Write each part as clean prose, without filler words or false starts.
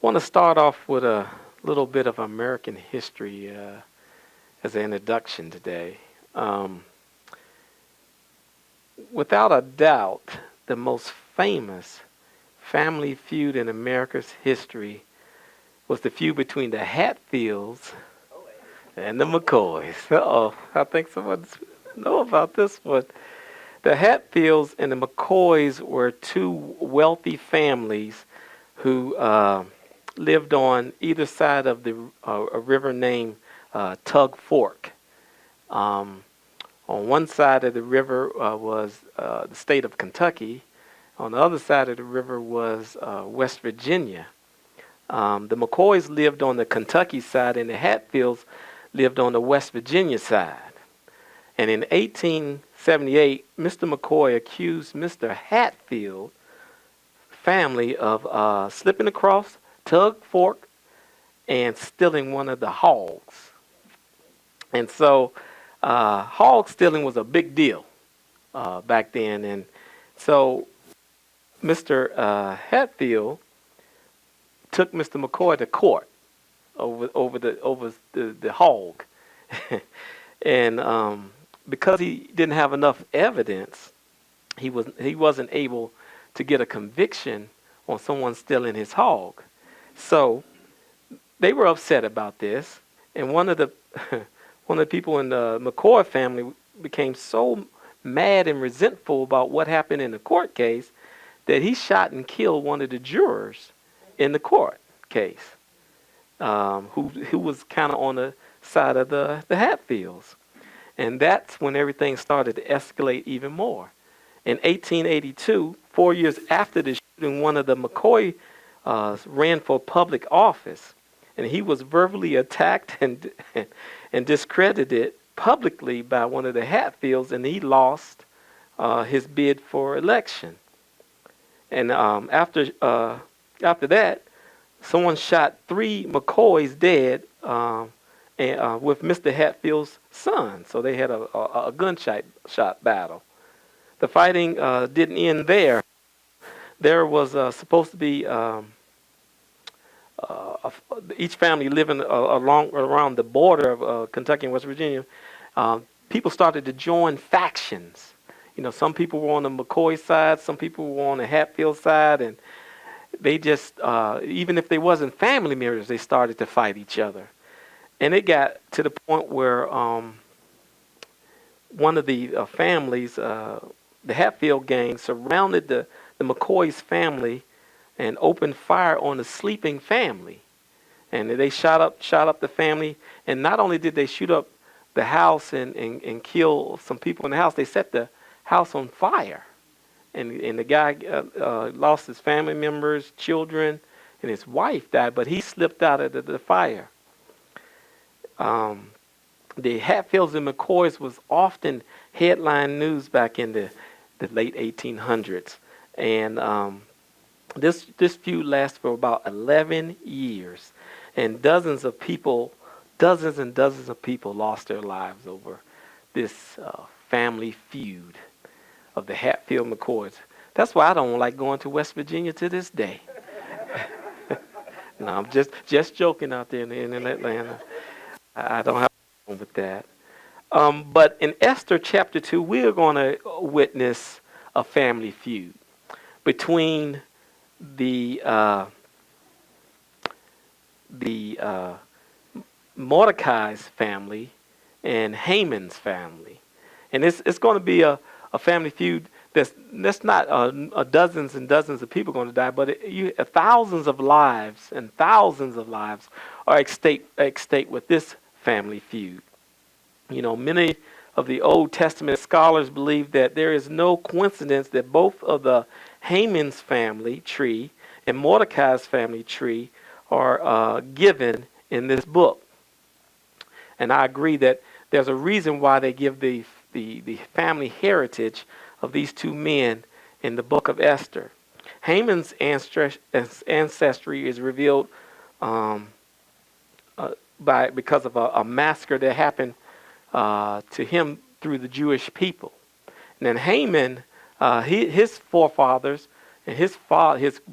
want to start off with a little bit of American history as an introduction today. Um, Without a doubt, the most famous family feud in America's history was the feud between the Hatfields and the McCoys. Uh-oh, I think someone know about this one. The Hatfields and the McCoys were two wealthy families who lived on either side of a river named Tug Fork. Um, on one side of the river was the state of Kentucky. On the other side of the river was West Virginia. The McCoys lived on the Kentucky side, and the Hatfields lived on the West Virginia side. And in 1878, Mr. McCoy accused Mr. Hatfield family of slipping across Tug Fork and stealing one of the hogs. And so hog stealing was a big deal back then. And so Mr. Hatfield took Mr. McCoy to court over the hog. And because he didn't have enough evidence, he wasn't able to get a conviction on someone stealing his hog. So they were upset about this, and one of the one of the people in the McCoy family became so mad and resentful about what happened in the court case that he shot and killed one of the jurors in the court case, who was kind of on the side of the Hatfields. And that's when everything started to escalate even more. In 1882, 4 years after the shooting, one of the McCoy ran for public office, and he was verbally attacked and discredited publicly by one of the Hatfields, and he lost his bid for election. And after that, someone shot three McCoys dead with Mr. Hatfield's son. So they had a gunshot battle. The fighting didn't end there. There was supposed to be each family living around the border of Kentucky and West Virginia. People started to join factions. You know, some people were on the McCoy side, some people were on the Hatfield side, and they just, even if they wasn't family members, they started to fight each other. And it got to the point where one of the families, the Hatfield gang, surrounded the McCoy's family and opened fire on the sleeping family. And they shot up the family. And not only did they shoot up the house and kill some people in the house, they set the house on fire. And the guy lost his family members, children, and his wife died, but he slipped out of the fire. The Hatfields and McCoys was often headline news back in the late 1800s. And this feud lasted for about 11 years. And dozens and dozens of people lost their lives over this family feud of the Hatfield McCoys. That's why I don't like going to West Virginia to this day. No, I'm just joking out there in Atlanta. I don't have a problem with that. But in Esther chapter 2, we're going to witness a family feud between the Mordecai's family and Haman's family. And it's going to be a family feud that's not dozens and dozens of people going to die, but thousands of lives and thousands of lives are at stake with this family feud. You know, many of the Old Testament scholars believe that there is no coincidence that both of the Haman's family tree and Mordecai's family tree are given in this book. And I agree that there's a reason why they give the family heritage of these two men in the book of Esther. Haman's ancestry is revealed because of a massacre that happened to him through the Jewish people. And then Haman, his forefathers and his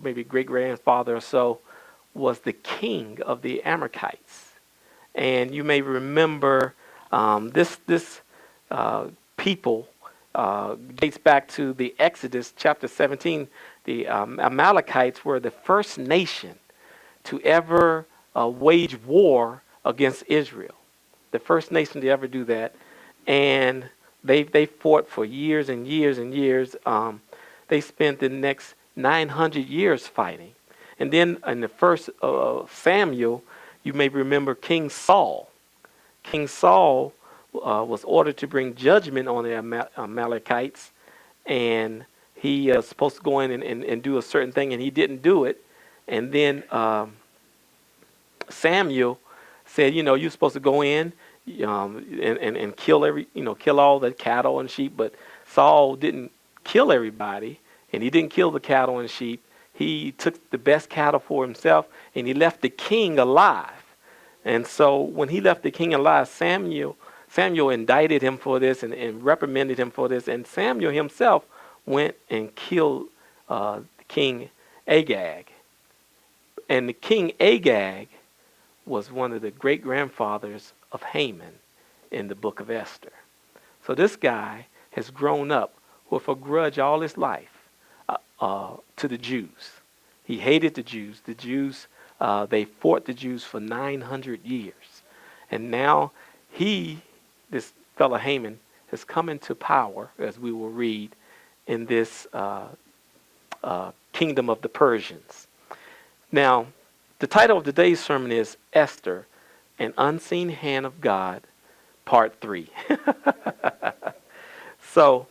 maybe great grandfather or so was the king of the Amalekites. And you may remember this people dates back to the Exodus chapter 17. The Amalekites were the first nation to ever wage war against Israel. The first nation to ever do that. And they fought for years and years and years. They spent the next 900 years fighting. And then in the first Samuel, you may remember King Saul. King Saul was ordered to bring judgment on the Amalekites, and he was supposed to go in and do a certain thing, and he didn't do it. And then Samuel said, you're supposed to go in and kill all the cattle and sheep. But Saul didn't kill everybody, and he didn't kill the cattle and sheep. He took the best cattle for himself, and he left the king alive. And so when he left the king alive, Samuel indicted him for this and reprimanded him for this. And Samuel himself went and killed King Agag. And the King Agag was one of the great-grandfathers of Haman in the book of Esther. So this guy has grown up with a grudge all his life to the Jews. He hated the Jews. The Jews, they fought the Jews for 900 years. And now this fellow Haman, has come into power, as we will read in this kingdom of the Persians. Now, the title of today's sermon is Esther, an Unseen Hand of God, Part 3. So,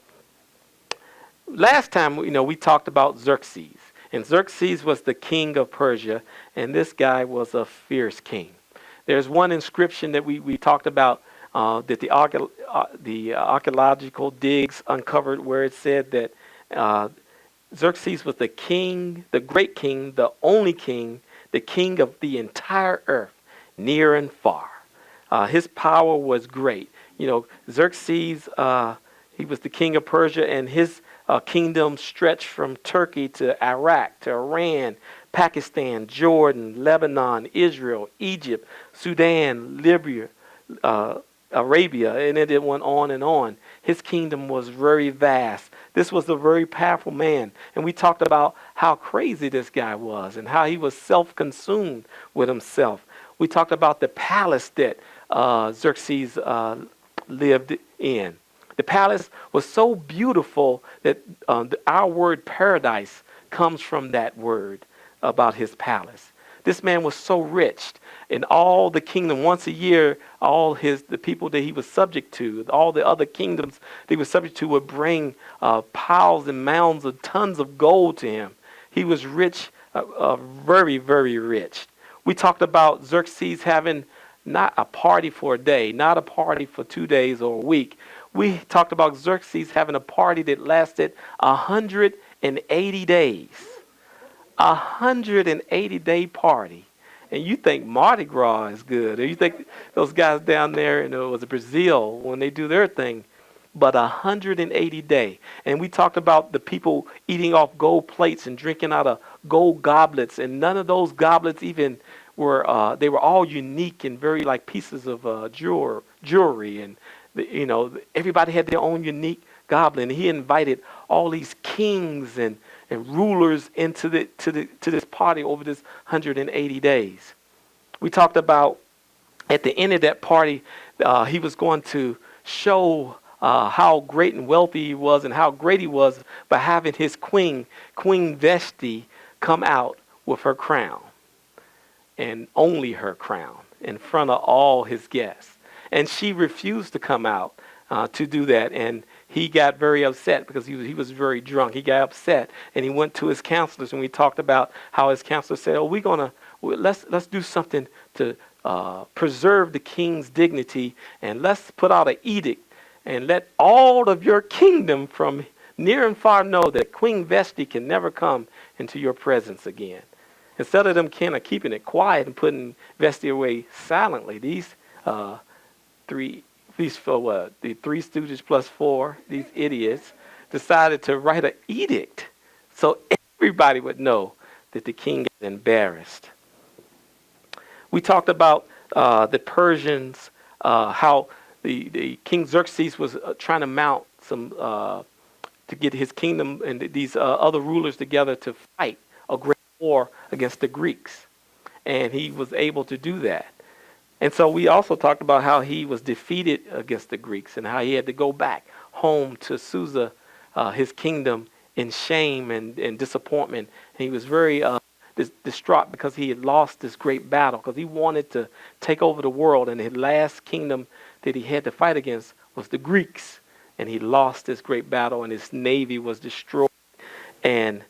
last time, we talked about Xerxes. And Xerxes was the king of Persia, and this guy was a fierce king. There's one inscription that we talked about that the archaeological digs uncovered, where it said that Xerxes was the king, the great king, the only king, the king of the entire earth, near and far. His power was great. Xerxes, he was the king of Persia, and his kingdom stretched from Turkey to Iraq, to Iran, Pakistan, Jordan, Lebanon, Israel, Egypt, Sudan, Libya, Arabia, and it went on and on. His kingdom was very vast. This was a very powerful man. And we talked about how crazy this guy was and how he was self-consumed with himself. We talked about the palace that Xerxes lived in. The palace was so beautiful that our word paradise comes from that word about his palace. This man was so rich in all the kingdom. Once a year, the people that he was subject to, all the other kingdoms that he was subject to, would bring piles and mounds of tons of gold to him. He was rich, very, very rich. We talked about Xerxes having not a party for a day, not a party for 2 days or a week. We talked about Xerxes having a party that lasted 180 days. 180-day party. And you think Mardi Gras is good, or you think those guys down there in Brazil, when they do their thing, but 180-day. And we talked about the people eating off gold plates and drinking out of gold goblets, and none of those goblets even they were all unique and very like pieces of jewelry, and everybody had their own unique goblet. And he invited all these kings and rulers into this party over this 180 days. We talked about at the end of that party, he was going to show how great and wealthy he was and how great he was by having his Queen Vashti, come out with her crown, and only her crown, in front of all his guests. And she refused to come out to do that, and he got very upset because he was very drunk. He got upset, and he went to his counselors, and we talked about how his counselors said, let's do something to preserve the king's dignity, and let's put out an edict and let all of your kingdom from near and far know that Queen Vashti can never come into your presence again. Instead of them kind of keeping it quiet and putting Vashti away silently, the Three Stooges plus 4, these idiots, decided to write an edict so everybody would know that the king is embarrassed. We talked about the Persians, how the King Xerxes was trying to mount some to get his kingdom and these other rulers together to fight a great war against the Greeks, and he was able to do that. And so we also talked about how he was defeated against the Greeks and how he had to go back home to Susa, his kingdom, in shame and disappointment. And he was very distraught because he had lost this great battle because he wanted to take over the world. And his last kingdom that he had to fight against was the Greeks. And he lost this great battle and his navy was destroyed. And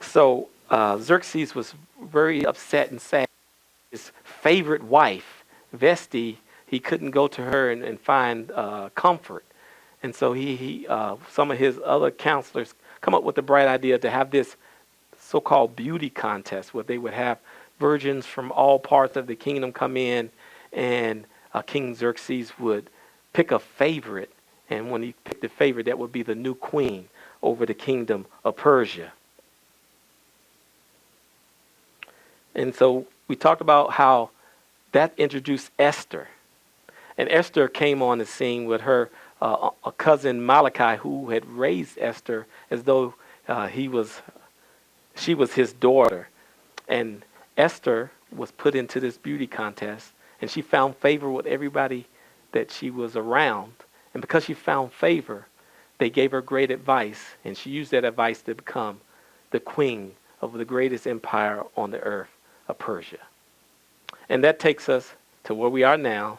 so Xerxes was very upset and sad. His favorite wife, Vesti, he couldn't go to her and find comfort. And so some of his other counselors come up with the bright idea to have this so-called beauty contest where they would have virgins from all parts of the kingdom come in, and King Xerxes would pick a favorite. And when he picked a favorite, that would be the new queen over the kingdom of Persia. And so we talked about how that introduced Esther. And Esther came on the scene with her a cousin Mordecai, who had raised Esther as though she was his daughter. And Esther was put into this beauty contest, and she found favor with everybody that she was around. And because she found favor, they gave her great advice, and she used that advice to become the queen of the greatest empire on the earth of Persia. And that takes us to where we are now,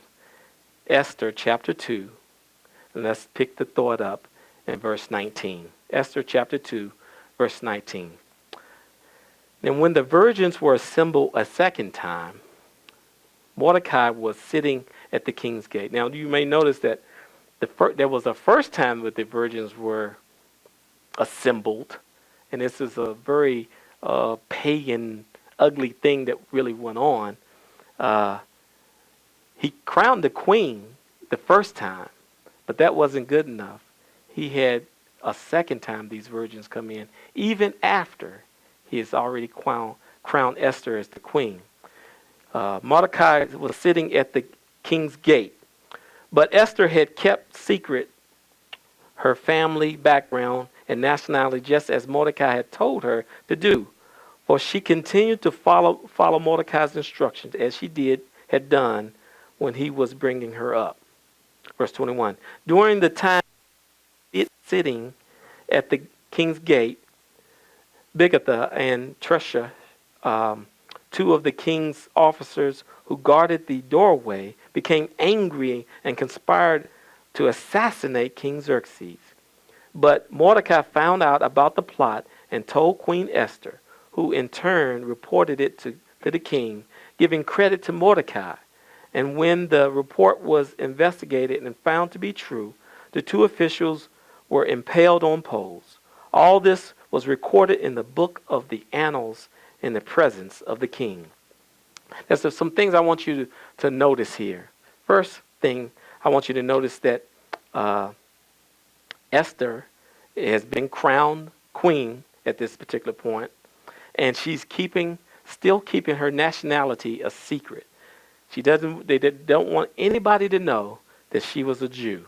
Esther chapter 2. And let's pick the thought up in verse 19. Esther chapter 2, verse 19. And when the virgins were assembled a second time, Mordecai was sitting at the king's gate. Now you may notice that there was a first time that the virgins were assembled. And this is a very pagan, ugly thing that really went on. He crowned the queen the first time, but that wasn't good enough. He had a second time these virgins come in, even after he has already crowned Esther as the queen. Mordecai was sitting at the king's gate, but Esther had kept secret her family background and nationality just as Mordecai had told her to do. For she continued to follow Mordecai's instructions as she had done when he was bringing her up. Verse 21. During the time sitting at the king's gate, Bigatha and Tresha, two of the king's officers who guarded the doorway, became angry and conspired to assassinate King Xerxes. But Mordecai found out about the plot and told Queen Esther, who in turn reported it to the king, giving credit to Mordecai. And when the report was investigated and found to be true, the two officials were impaled on poles. All this was recorded in the book of the annals in the presence of the king. There's some things I want you to notice here. First thing, I want you to notice that Esther has been crowned queen at this particular point. And she's still keeping her nationality a secret. They don't want anybody to know that she was a Jew.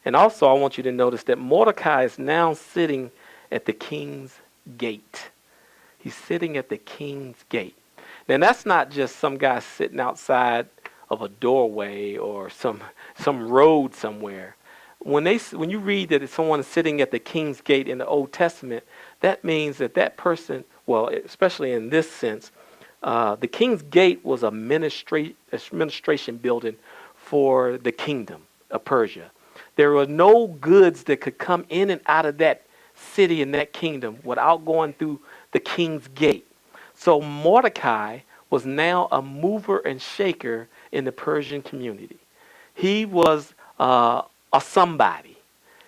And also I want you to notice that Mordecai is now sitting at the king's gate. He's sitting at the king's gate. Now that's not just some guy sitting outside of a doorway or some road somewhere. When you read that someone is sitting at the king's gate in the Old Testament, that means that person, well, especially in this sense, the king's gate was a administration building for the kingdom of Persia. There were no goods that could come in and out of that city and that kingdom without going through the king's gate. So Mordecai was now a mover and shaker in the Persian community. He was a somebody.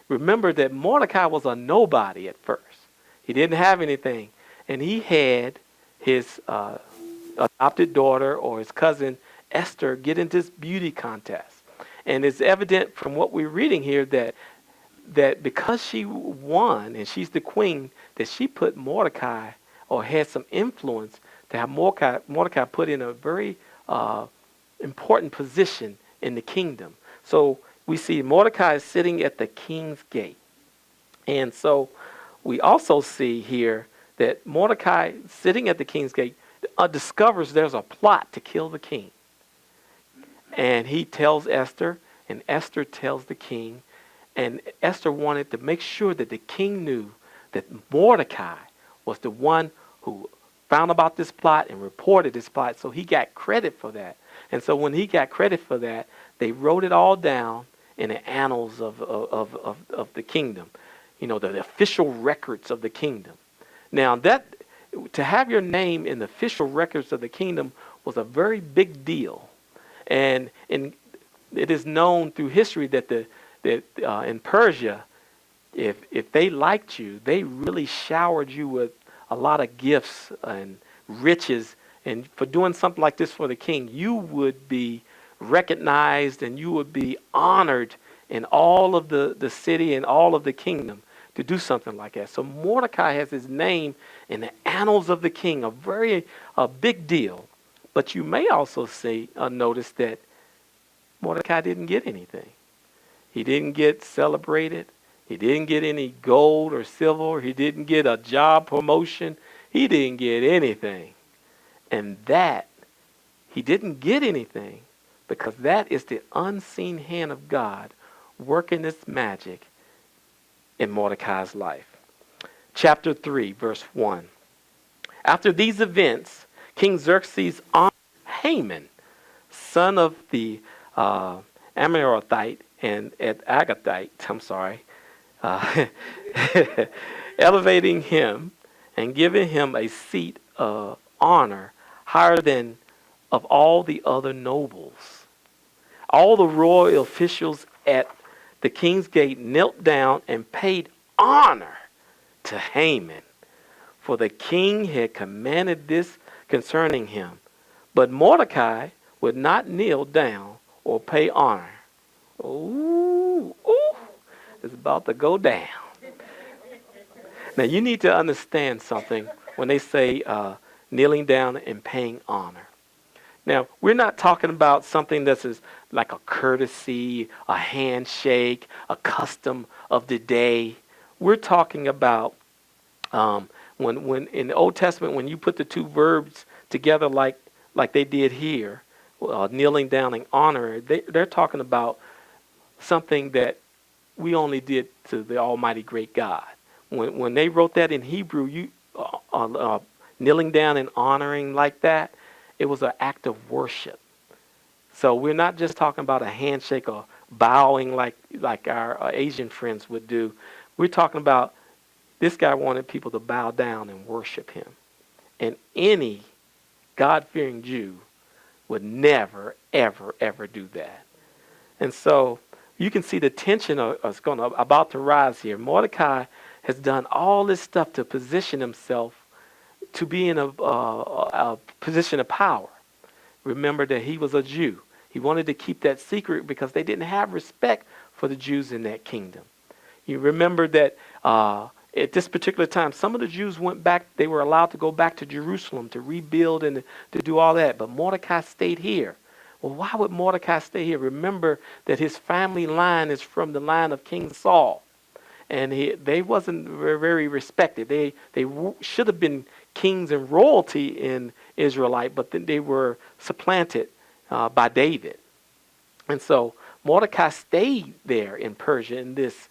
Remember that Mordecai was a nobody at first. He didn't have anything. And he had his adopted daughter or his cousin Esther get into this beauty contest. And it's evident from what we're reading here that because she won and she's the queen, that she put Mordecai or had some influence to have Mordecai put in a very important position in the kingdom. So we see Mordecai is sitting at the king's gate. And so we also see here that Mordecai, sitting at the king's gate, discovers there's a plot to kill the king. And he tells Esther, and Esther tells the king. And Esther wanted to make sure that the king knew that Mordecai was the one who found about this plot and reported this plot. So he got credit for that. And so when he got credit for that, they wrote it all down in the annals of the kingdom. The official records of the kingdom. Now, that to have your name in the official records of the kingdom was a very big deal. And it is known through history that in Persia, if they liked you, they really showered you with a lot of gifts and riches. And for doing something like this for the king, you would be recognized and you would be honored in all of the city and all of the kingdom to do something like that. So Mordecai has his name in the annals of the king, a big deal. But you may also notice that Mordecai didn't get anything. He didn't get celebrated. He didn't get any gold or silver. He didn't get a job promotion. He didn't get anything. And that, he didn't get anything because that is the unseen hand of God working this magic in Mordecai's life. Chapter 3, verse 1. After these events, King Xerxes honored Haman, son of the Amarathite and Agathite, elevating him and giving him a seat of honor higher than of all the other nobles. All the royal officials at the king's gate knelt down and paid honor to Haman, for the king had commanded this concerning him. But Mordecai would not kneel down or pay honor. Ooh, it's about to go down. Now you need to understand something when they say kneeling down and paying honor. Now, we're not talking about something that's like a courtesy, a handshake, a custom of the day. We're talking about when in the Old Testament, when you put the two verbs together like they did here, kneeling down and honor, they're talking about something that we only did to the Almighty Great God. When they wrote that in Hebrew, kneeling down and honoring like that, it was an act of worship. So we're not just talking about a handshake or bowing like our Asian friends would do. We're talking about this guy wanted people to bow down and worship him. And any God-fearing Jew would never, ever, ever do that. And so you can see the tension is about to rise here. Mordecai has done all this stuff to position himself to be in a position of power. Remember that he was a Jew. He wanted to keep that secret because they didn't have respect for the Jews in that kingdom. You remember that at this particular time, some of the Jews went back. They were allowed to go back to Jerusalem to rebuild and to do all that. But Mordecai stayed here. Well, why would Mordecai stay here? Remember that his family line is from the line of King Saul. And they wasn't very respected. They should have been kings and royalty in Israelite, but then they were supplanted by David. And so Mordecai stayed there in Persia in this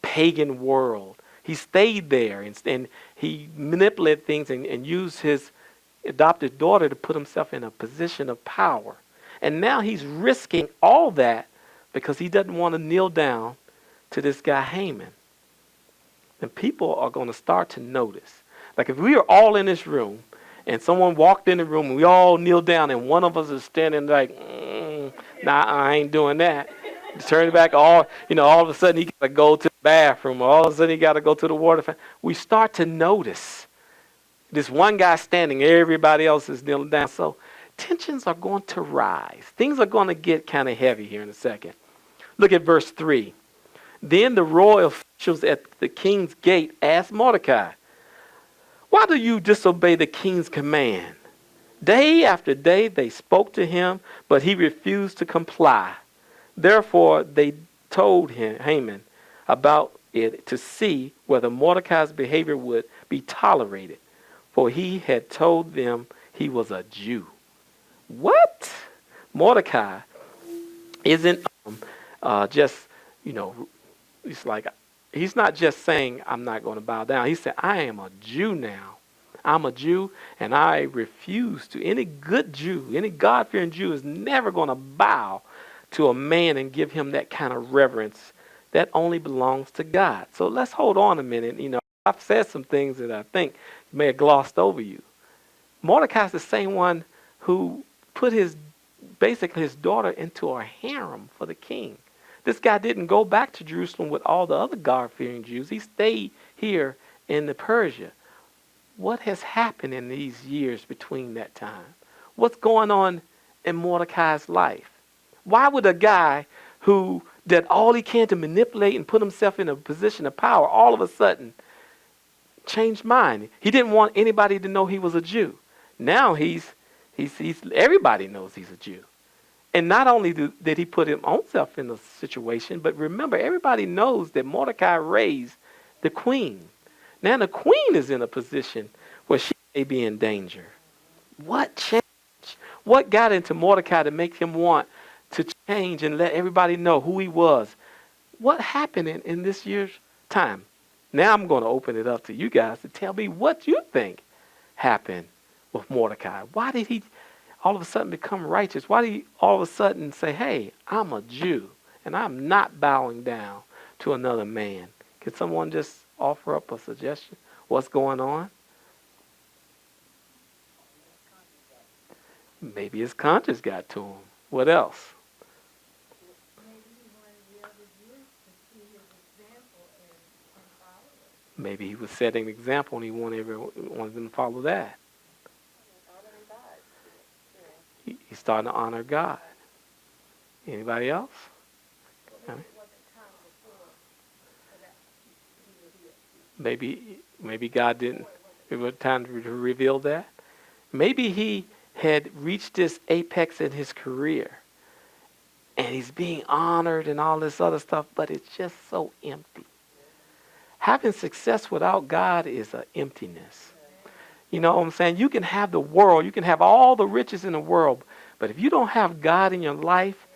pagan world. He stayed there and he manipulated things and used his adopted daughter to put himself in a position of power. And now he's risking all that because he doesn't want to kneel down to this guy Haman. And people are going to start to notice. Like if we are all in this room and someone walked in the room and we all kneel down and one of us is standing like, nah, I ain't doing that. Turn back, all of a sudden he got to go to the bathroom, or all of a sudden he got to go to the water fountain. We start to notice this one guy standing, everybody else is kneeling down. So tensions are going to rise. Things are going to get kind of heavy here in a second. Look at verse 3. Then the royal officials at the king's gate asked Mordecai, Why do you disobey the king's command? Day after day they spoke to him, but he refused to comply. Therefore they told Haman about it to see whether Mordecai's behavior would be tolerated, for he had told them he was a Jew. What? Mordecai isn't just, it's like, he's not just saying, I'm not going to bow down. He said, I am a Jew now. I'm a Jew, and I refuse to. Any good Jew, any God-fearing Jew is never going to bow to a man and give him that kind of reverence. That only belongs to God. So let's hold on a minute. I've said some things that I think may have glossed over you. Mordecai is the same one who put basically his daughter into a harem for the king. This guy didn't go back to Jerusalem with all the other God-fearing Jews. He stayed here in the Persia. What has happened in these years between that time? What's going on in Mordecai's life? Why would a guy who did all he can to manipulate and put himself in a position of power all of a sudden change mind? He didn't want anybody to know he was a Jew. Now everybody knows he's a Jew. And not only did he put himself in a situation, but remember, everybody knows that Mordecai raised the queen. Now the queen is in a position where she may be in danger. What changed? What got into Mordecai to make him want to change and let everybody know who he was? What happened in this year's time? Now I'm going to open it up to you guys to tell me what you think happened with Mordecai. Why did he all of a sudden become righteous? Why did he all of a sudden say, hey, I'm a Jew and I'm not bowing down to another man? Could someone just offer up a suggestion? What's going on? Maybe his conscience got to him. What else? Maybe he was setting an example and he wanted them to follow that. He's starting to honor God. Anybody else? Maybe God didn't. It was time to reveal that. Maybe he had reached this apex in his career, and he's being honored and all this other stuff, but it's just so empty. Having success without God is an emptiness. You know what I'm saying? You can have the world, you can have all the riches in the world, but if you don't have God in your life,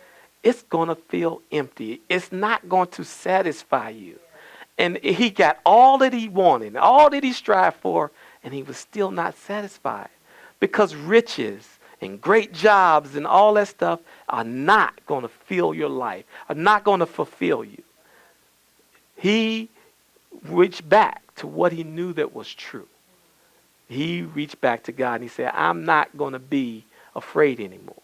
it's going to feel empty. It's not going to satisfy you. And he got all that he wanted, all that he strived for, and he was still not satisfied. Because riches and great jobs and all that stuff are not going to fill your life, are not going to fulfill you. He reached back to what he knew that was true. He reached back to God and he said, I'm not going to be afraid anymore.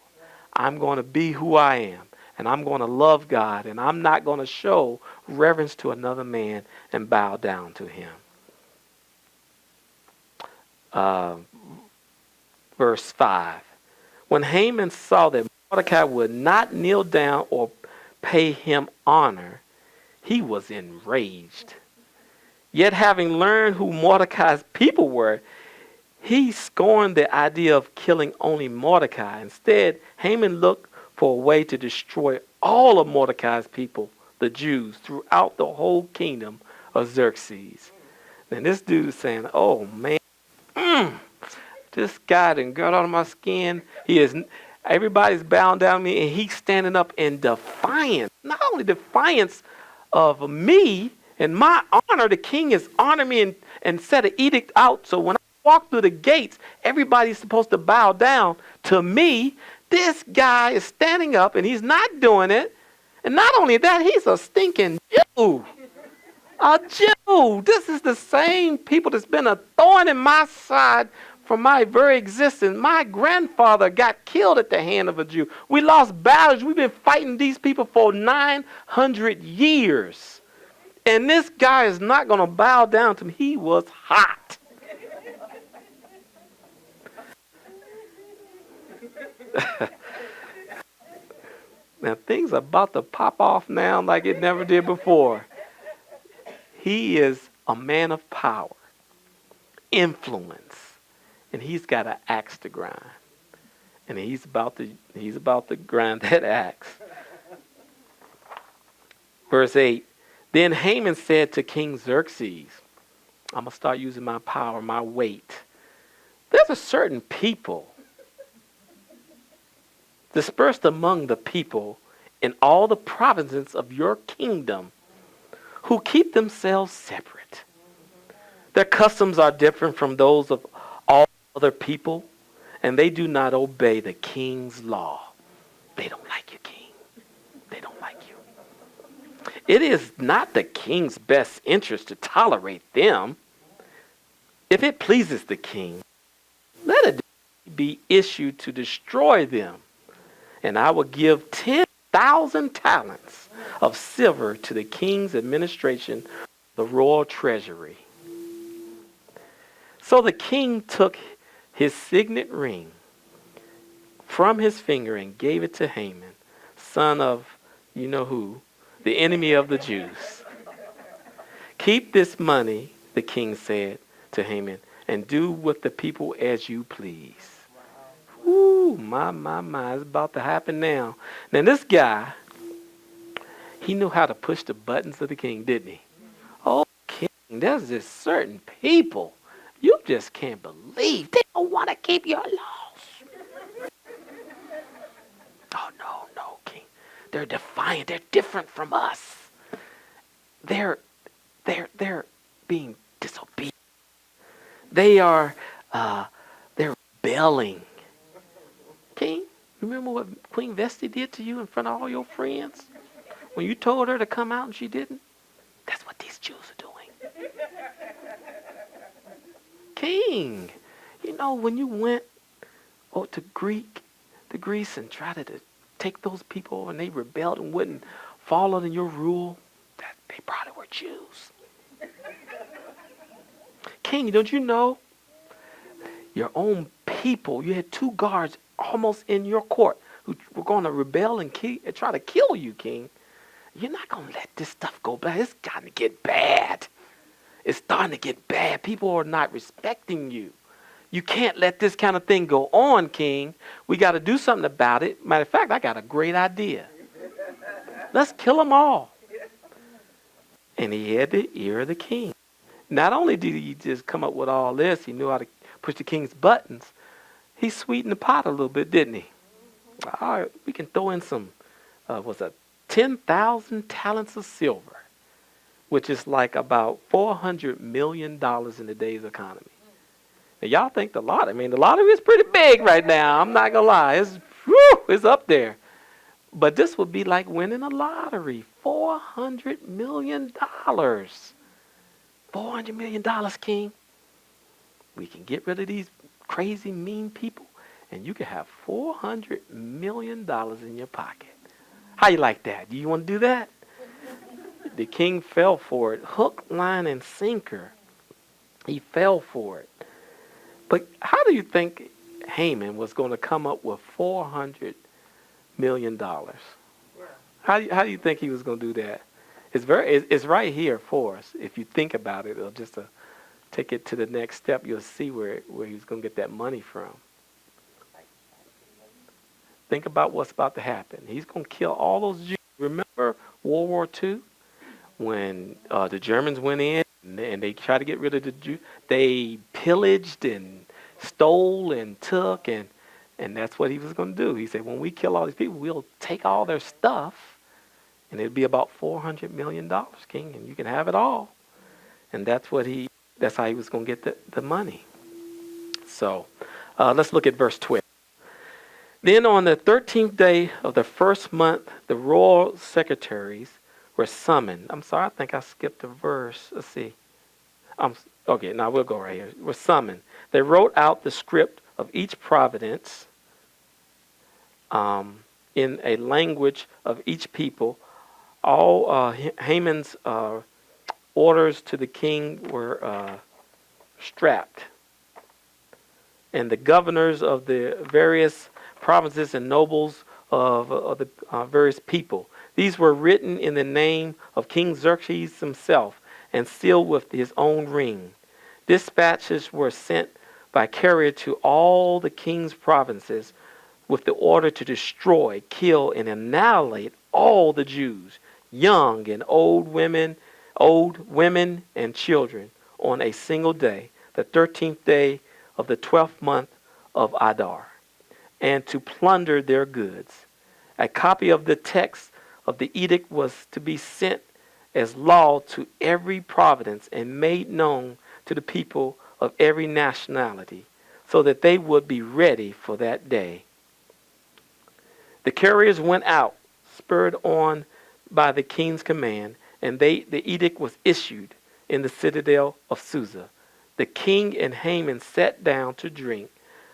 I'm going to be who I am. And I'm going to love God. And I'm not going to show reverence to another man and bow down to him. Verse 5. When Haman saw that Mordecai would not kneel down or pay him honor, he was enraged. Yet having learned who Mordecai's people were, he scorned the idea of killing only Mordecai. Instead, Haman looked for a way to destroy all of Mordecai's people, the Jews, throughout the whole kingdom of Xerxes. And this dude is saying, oh man, this guy done got out of my skin. Everybody's bowing down to me, and he's standing up in defiance. Not only defiance of me and my honor, the king has honored me and set an edict out. So when I walk through the gates, everybody's supposed to bow down to me. This guy is standing up and he's not doing it. And not only that, he's a stinking Jew. A Jew. This is the same people that's been a thorn in my side from my very existence. My grandfather got killed at the hand of a Jew. We lost battles. We've been fighting these people for 900 years. And this guy is not going to bow down to me. He was hot. Now things are about to pop off now like it never did before. He is a man of power. influence. And he's got an axe to grind. And he's about to grind that axe. Verse 8. Then Haman said to King Xerxes, I'm going to start using my power, my weight. There's a certain people dispersed among the people in all the provinces of your kingdom who keep themselves separate. Their customs are different from those of all other people, and they do not obey the king's law. They don't like you, king. They don't like you. It is not the king's best interest to tolerate them. If it pleases the king, let a decree be issued to destroy them, and I will give 10,000 talents of silver to the king's administration, the royal treasury. So the king took his signet ring from his finger and gave it to Haman, son of you know who, the enemy of the Jews. Keep this money, the king said to Haman, and do with the people as you please. Ooh, my, it's about to happen now. Now this guy, he knew how to push the buttons of the king, didn't he? Oh, king, there's this certain people you just can't believe. They don't want to keep your laws. Oh, no, king. They're defiant. They're different from us. They're being disobedient. They're rebelling. King, remember what Queen Vesti did to you in front of all your friends? When you told her to come out and she didn't? That's what these Jews are doing. King, you know, when you went to Greece and tried to take those people and they rebelled and wouldn't follow in your rule, that they probably were Jews. King, don't you know your own people, you had 2 guards almost in your court who were going to rebel and try to kill you, king. You're not going to let this stuff go bad. It's starting to get bad. It's starting to get bad. People are not respecting you. You can't let this kind of thing go on, king. We got to do something about it. Matter of fact, I got a great idea. Let's kill them all. And he had the ear of the king. Not only did he just come up with all this, he knew how to push the king's buttons. He sweetened the pot a little bit, didn't he? All right, we can throw in some, 10,000 talents of silver, which is like about $400 million in today's economy. Now, y'all think the lottery is pretty big right now. I'm not going to lie. It's up there. But this would be like winning a lottery. $400 million. $400 million, king. We can get rid of these crazy, mean people, and you can have $400 million in your pocket. How you like that? Do you want to do that? The king fell for it. Hook, line, and sinker. He fell for it. But how do you think Haman was going to come up with $400 million? How do you think he was going to do that? It's right here for us. If you think about it, it'll just take it to the next step. You'll see where he's going to get that money from. Think about what's about to happen. He's going to kill all those Jews. Remember World War II? When the Germans went in and they tried to get rid of the Jews, they pillaged and stole and took, and that's what he was going to do. He said, when we kill all these people, we'll take all their stuff, and it'll be about $400 million, king, and you can have it all. And that's how he was going to get the money. So let's look at verse 12. Then on the 13th day of the first month, the royal secretaries were summoned. I'm sorry, I think I skipped a verse. Let's see. Okay, now we'll go right here. Were summoned. They wrote out the script of each province in a language of each people. All Haman's orders to the king were strapped. And the governors of the various provinces and nobles of the various people. These were written in the name of King Xerxes himself and sealed with his own ring. Dispatches were sent by carrier to all the king's provinces with the order to destroy, kill, and annihilate all the Jews, young and old women and children, on a single day, the 13th day of the 12th month of Adar, and to plunder their goods. A copy of the text of the edict was to be sent as law to every province and made known to the people of every nationality, so that they would be ready for that day. The carriers went out, spurred on by the king's command, and the edict was issued in the citadel of Susa. The king and Haman sat down to drink,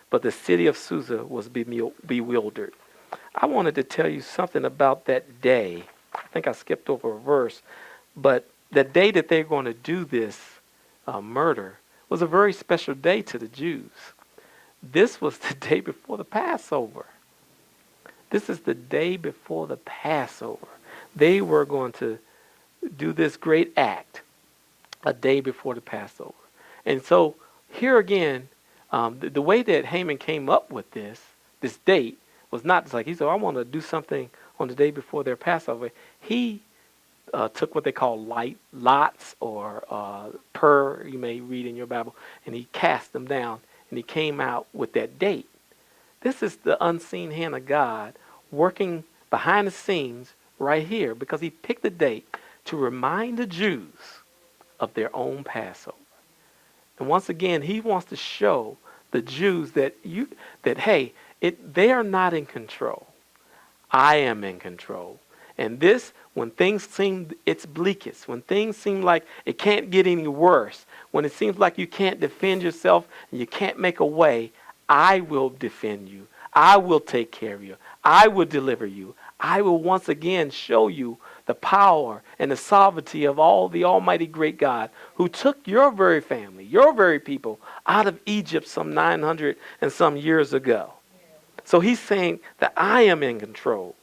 but the city of Susa was bewildered. I wanted to tell you something about that day. I think I skipped over a verse, but the day that they're going to do this murder was a very special day to the Jews. This was the day before the Passover. This is the day before the Passover. They were going to do this great act a day before the Passover. And so here again, the way that Haman came up with this date was not just like he said, I want to do something on the day before their Passover. He took what they call lots or you may read in your Bible, and he cast them down, and he came out with that date. This is the unseen hand of God working behind the scenes right here, because he picked a date to remind the Jews of their own Passover. And once again, he wants to show the Jews that hey, they are not in control. I am in control. And this, when things seem its bleakest, when things seem like it can't get any worse, when it seems like you can't defend yourself and you can't make a way, I will defend you. I will take care of you. I will deliver you. I will once again show you the power and the sovereignty of the Almighty great God, who took your very family, your very people, out of Egypt some 900 and some years ago. So he's saying that I am in control.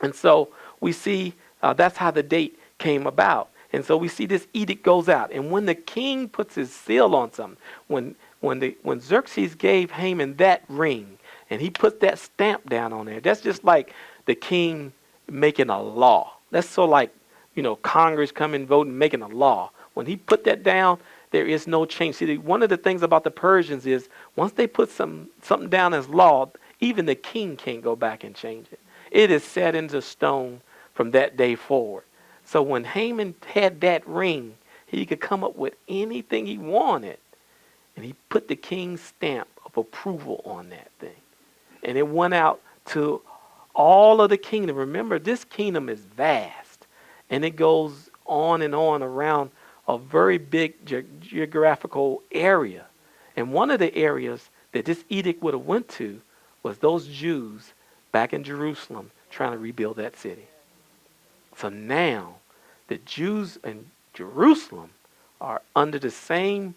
And so we see that's how the date came about. And so we see this edict goes out. And when the king puts his seal on something, when Xerxes gave Haman that ring, and he put that stamp down on there, that's just like the king making a law. That's so like, Congress coming, voting, making a law. When he put that down, there is no change. See, one of the things about the Persians is once they put something down as law, even the king can't go back and change it. It is set into stone from that day forward. So when Haman had that ring, he could come up with anything he wanted. And he put the king's stamp of approval on that thing. And it went out to all of the kingdom. Remember, this kingdom is vast. And it goes on and on around a very big geographical area. And one of the areas that this edict would have went to was those Jews back in Jerusalem trying to rebuild that city. So now the Jews in Jerusalem are under the same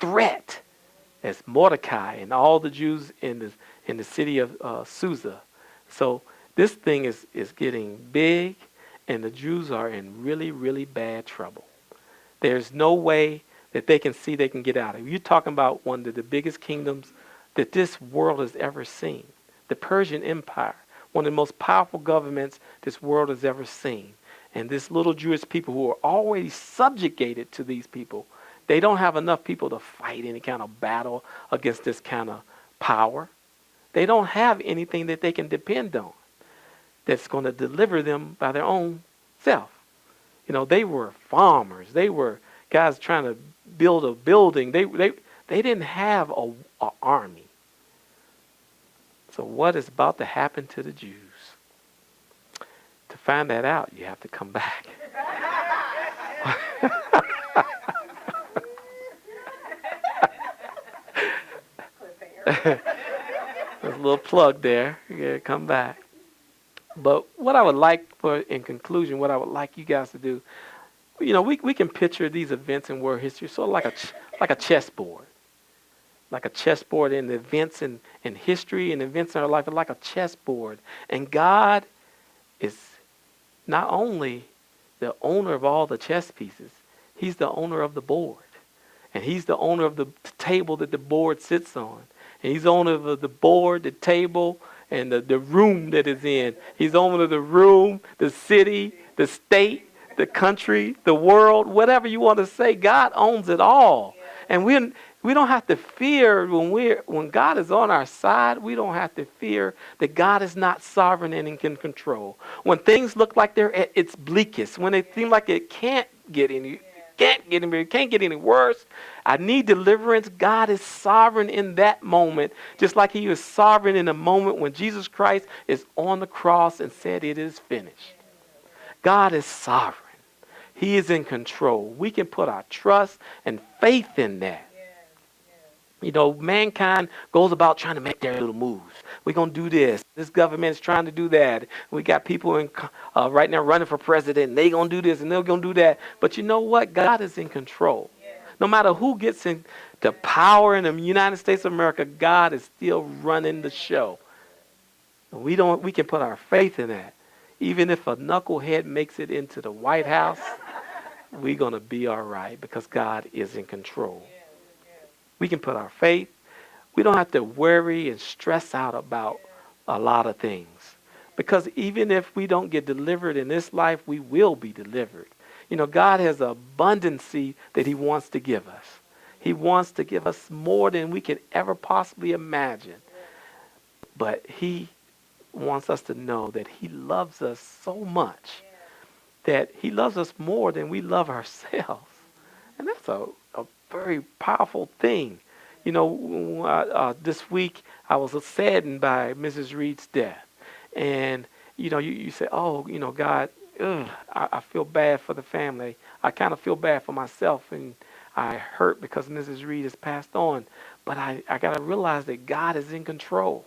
threat as Mordecai and all the Jews in the city of Susa. So this thing is getting big, and the Jews are in really, really bad trouble. There's no way that they can get out of it. You're talking about one of the biggest kingdoms that this world has ever seen. The Persian Empire, one of the most powerful governments this world has ever seen. And this little Jewish people who are already subjugated to these people, they don't have enough people to fight any kind of battle against this kind of power. They don't have anything that they can depend on that's going to deliver them by their own self. They were farmers. They were guys trying to build a building. They didn't have an army. So what is about to happen to the Jews? To find that out, you have to come back. There's a little plug there. Yeah, come back. But what I would like in conclusion, what I would like you guys to do, we can picture these events in world history sort of like a chessboard. Like a chessboard, in the events in history and events in our life, like a chessboard. And God is not only the owner of all the chess pieces, he's the owner of the board. And he's the owner of the table that the board sits on. And he's owner of the board, the table, and the room that is in. He's owner of the room, the city, the state, the country, the world, whatever you want to say. God owns it all. And we don't have to fear when God is on our side. We don't have to fear that God is not sovereign and in control. When things look like they're at its bleakest, when it seems like it can't get any worse, I need deliverance. God is sovereign in that moment, just like he was sovereign in the moment when Jesus Christ is on the cross and said it is finished. God is sovereign. He is in control. We can put our trust and faith in that. You know, mankind goes about trying to make their little moves. We're going to do this. This government is trying to do that. We got people right now running for president, and they're going to do this, and they're going to do that. But you know what? God is in control. No matter who gets into power in the United States of America, God is still running the show. We can put our faith in that. Even if a knucklehead makes it into the White House, we're going to be all right because God is in control. We can put our faith. We don't have to worry and stress out about a lot of things. Because even if we don't get delivered in this life, we will be delivered. You know, God has an abundancy that he wants to give us. He wants to give us more than we can ever possibly imagine. But he wants us to know that he loves us so much that he loves us more than we love ourselves. And that's a very powerful thing. You know, this week I was saddened by Mrs. Reed's death. And, you know, you say, oh, you know, God, I feel bad for the family. I kind of feel bad for myself, and I hurt because Mrs. Reed has passed on. But I got to realize that God is in control.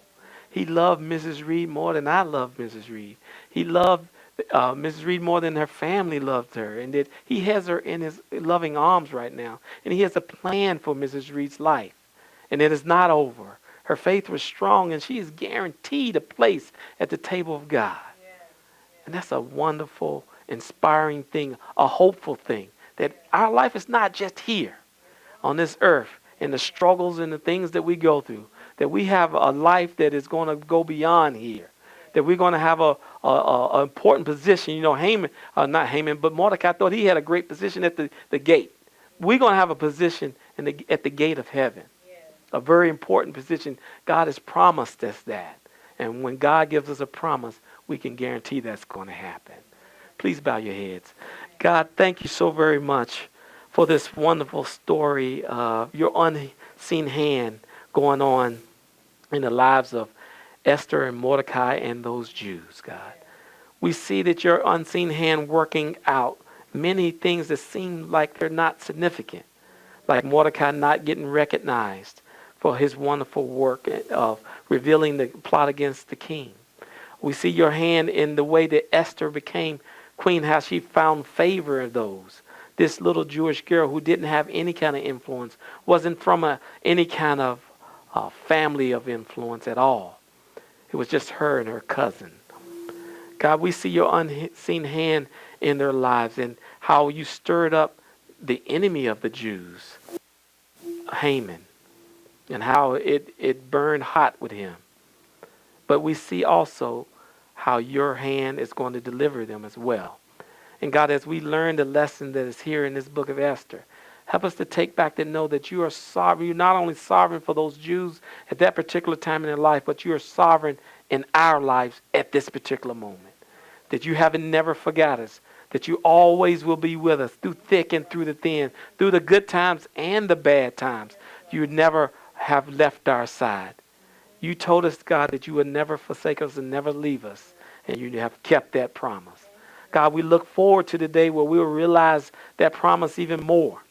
He loved Mrs. Reed more than I loved Mrs. Reed. He loved Mrs. Reed more than her family loved her, and that he has her in his loving arms right now. And he has a plan for Mrs. Reed's life, and it is not over. Her faith was strong, and she is guaranteed a place at the table of God. And that's a wonderful, inspiring thing, a hopeful thing, that our life is not just here on this earth and the struggles and the things that we go through, that we have a life that is going to go beyond here, that we're going to have a important position. You know, not Haman, but Mordecai thought he had a great position at the gate. We're going to have a position at the gate of heaven, a very important position. God has promised us that. And when God gives us a promise, we can guarantee that's going to happen. Please bow your heads. God, thank you so very much for this wonderful story of your unseen hand going on in the lives of Esther and Mordecai and those Jews, God. We see that your unseen hand working out many things that seem like they're not significant, like Mordecai not getting recognized for his wonderful work of revealing the plot against the king. We see your hand in the way that Esther became queen, how she found favor in those. This little Jewish girl who didn't have any kind of influence, wasn't from any kind of family of influence at all. It was just her and her cousin. God, we see your unseen hand in their lives and how you stirred up the enemy of the Jews, Haman, and how it burned hot with him. But we see also how your hand is going to deliver them as well. And God, as we learn the lesson that is here in this book of Esther, help us to take back to know that you are sovereign. You're not only sovereign for those Jews at that particular time in their life, but you are sovereign in our lives at this particular moment. That you haven't never forgot us. That you always will be with us through thick and through the thin, through the good times and the bad times. You never have left our side. You told us, God, that you would never forsake us and never leave us. And you have kept that promise. God, we look forward to the day where we will realize that promise even more.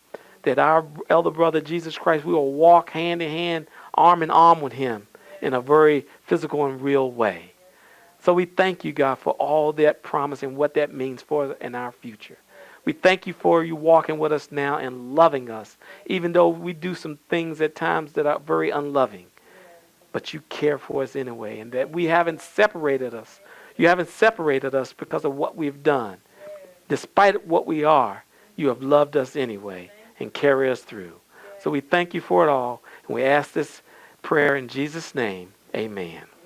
That our elder brother, Jesus Christ, we will walk hand in hand, arm in arm with him in a very physical and real way. So we thank you, God, for all that promise and what that means for us in our future. We thank you for you walking with us now and loving us, even though we do some things at times that are very unloving. But you care for us anyway, and that we haven't separated us. You haven't separated us because of what we've done. Despite what we are, you have loved us anyway and carry us through. So we thank you for it all. And we ask this prayer in Jesus' name. Amen.